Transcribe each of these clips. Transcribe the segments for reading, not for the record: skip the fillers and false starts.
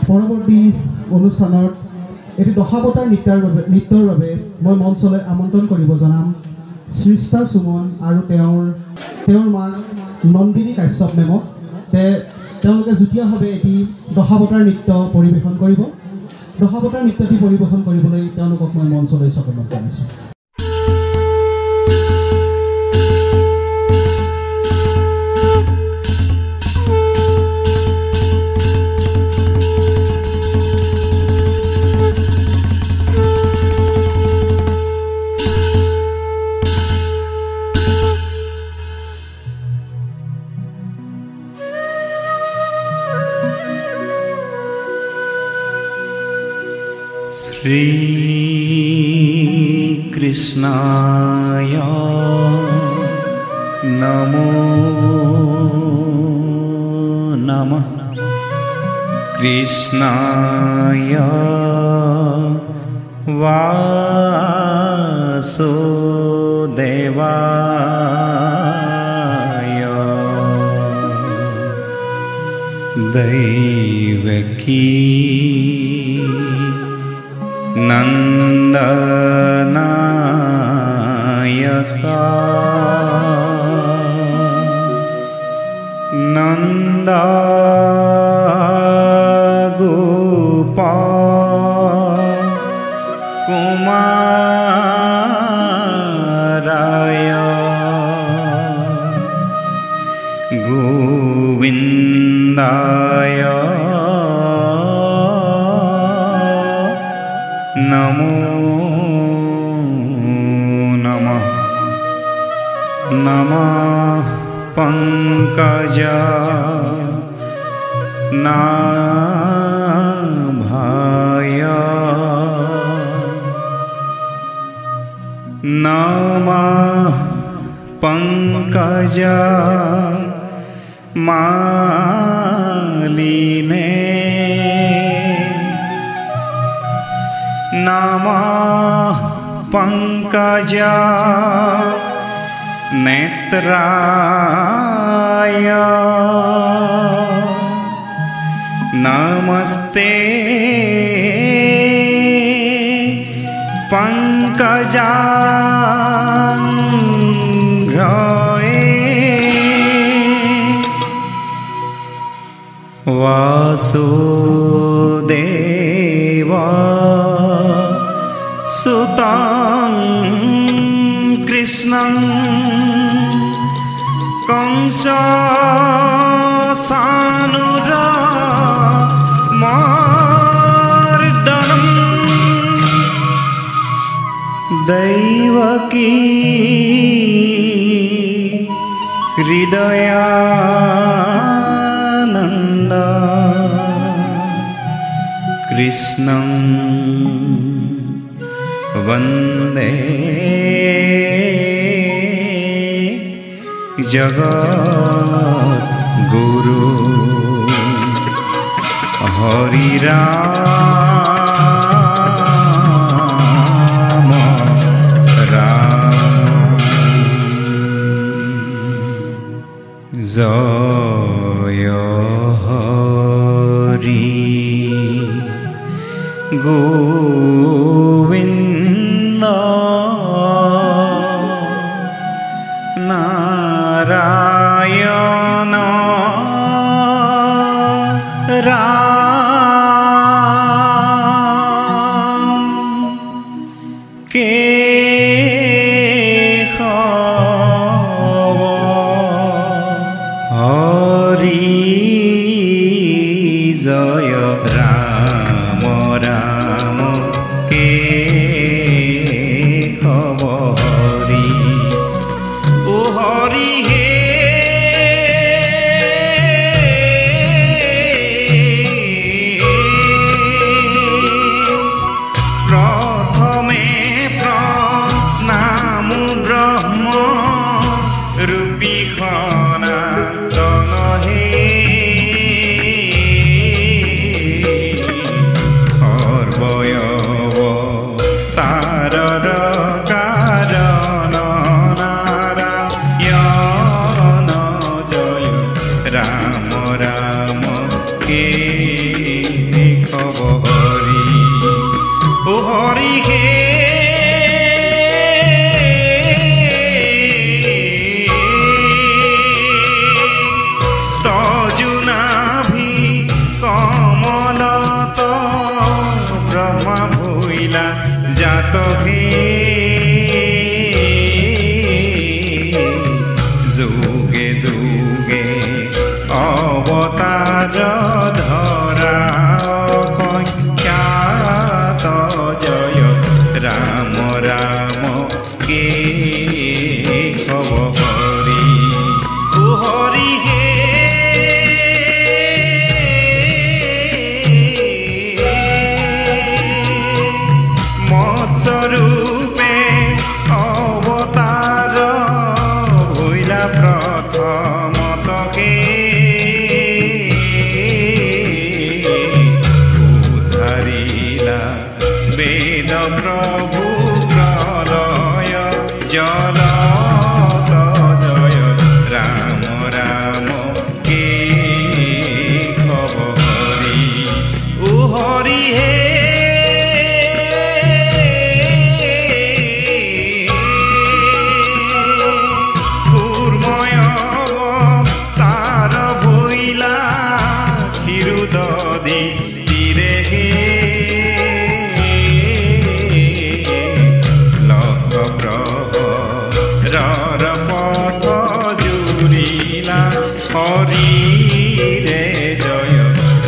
পৰৱৰ্তী অনুষ্ঠানত এটি দশাৱতাৰ নৃত্যৰ বাবে মই মঞ্চলৈ আমন্ত্ৰণ কৰিব জনাম সৃষ্টা সুমন আৰু তেওঁৰ মা নন্দিনী কাশ্যপ মেমক। তেওঁলোকে যুটীয়াভাৱে এটি দশাৱতাৰ নৃত্য পৰিৱেশন কৰিব। দশাৱতাৰ নৃত্যটি পৰিৱেশন কৰিবলৈ তেওঁলোকক মই মঞ্চলৈ স্বাগতম জনাইছোঁ। Shri Krishnaya Namo Namah Krishnaya Vasudevaya Devaki Nandanaya sa Nanda Gopal Kumaraya Govindaya Namo Namah Namah Pankaja Nabhaya Namah Pankaja Maline Namah Pankaja Netraya Namaste Pankajangraye Vasudeva Sutam Krishnam Kamsa Sanura Mardanam Devaki Hridayananda Krishnam Vande Jagat Guru Hari Rama Ram Jaya Hari Govinda Narayana Ram Keshava Hari Jaya Rama Rama Keshava Hari O Hari he Prathame pranam Brahma Rupi khana tana he জাতকে যুগে যুগে অবতার ধরা সংখ্যাত জয় রাম রাম কে কব হৰি ও হৰি হে মৎস্বৰূপে অৱতাৰ হৈলা প্ৰথমতকে উদ্ধাৰিলা বেদ প্ৰভু প্ৰলয় জলত জয় ৰাম ৰাম কে কব হৰি ও হৰি হে হৰি ৰে জয়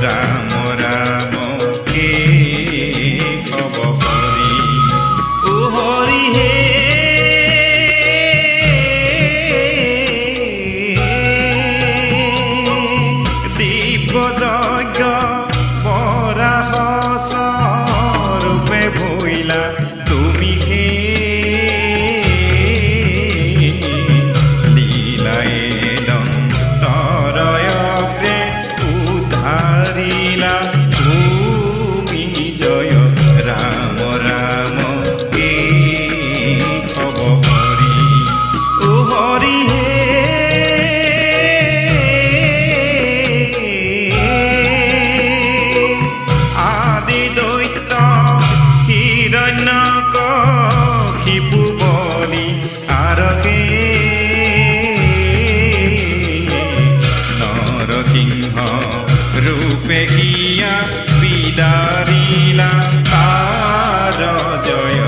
ৰাম ৰাম কে কব হৰি ও হৰি হে দিব্য যজ্ঞ বৰাহ স্বৰূপে ভৈলা তুমি হে তুমি জয় ৰাম ৰাম কে কব হৰি ও হৰি হে আদি দৈত্য হিৰণ্যকশিপু বলি আৰকে নৰসিংহ রূপে হিয়া বিদারিলা তার জয়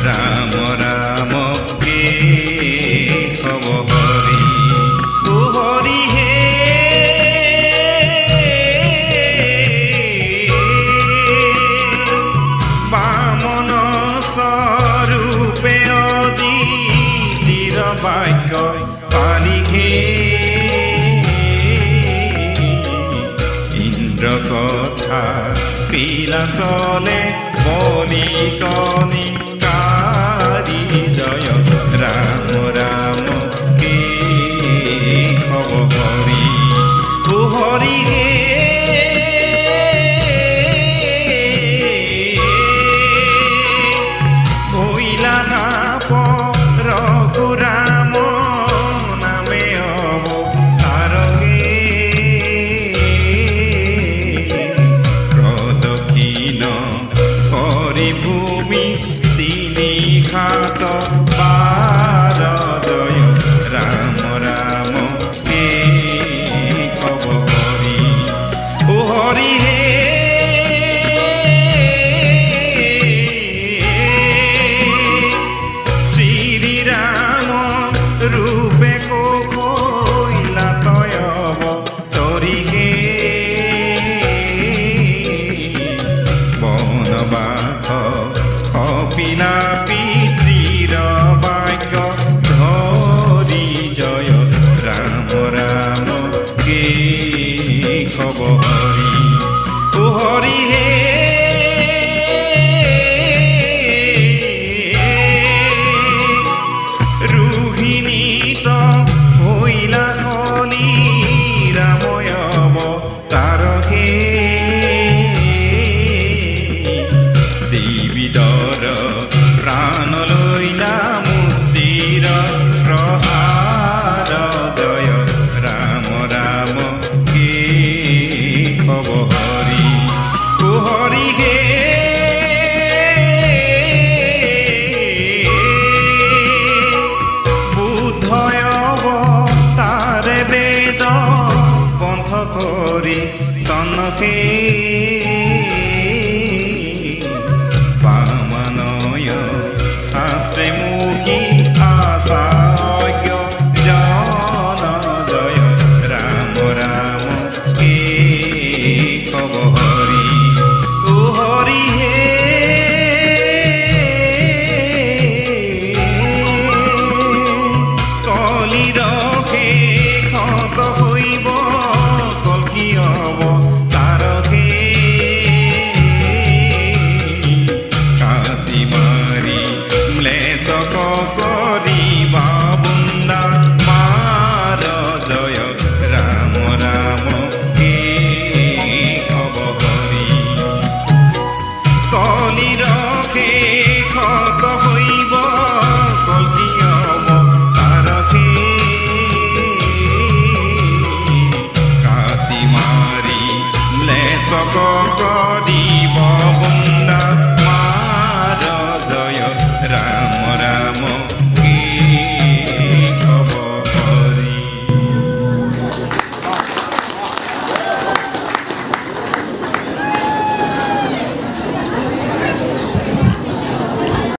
রাম রাম কে কব হরি ও হরি হে বামন স্বরূপে অদিতির বাক্য পালিখে কথা পিলা চলে বলি কনি কাৰি জয় ৰাম ৰাম কে কব হৰি ও হৰি হে ভৈলা নাপ ৰঘুৰাম নামে অৱতাৰকে ভূমি তিনি খাত বাৰ জয় ৰাম ৰাম কে কব হৰি ও হৰি হে শ্ৰী ৰাম ৰূপে কৈলা তয় অৱতৰি হে বনবাস কপিলা পিতৃৰ বাক্য ধৰি জয় ৰাম ৰাম কে কব হৰি ও হৰি হে ৰোহিণীত হৈলা হলি ৰাময় অৱতাৰকে দেৱীদৰ প্ৰাণ লৈলা মুষ্টিৰ প্ৰহাৰ জয় ৰাম ৰাম কে কব হৰি ও হৰি হে বুদ্ধয় অৱতাৰে বেদ পন্থ কৰি চনকে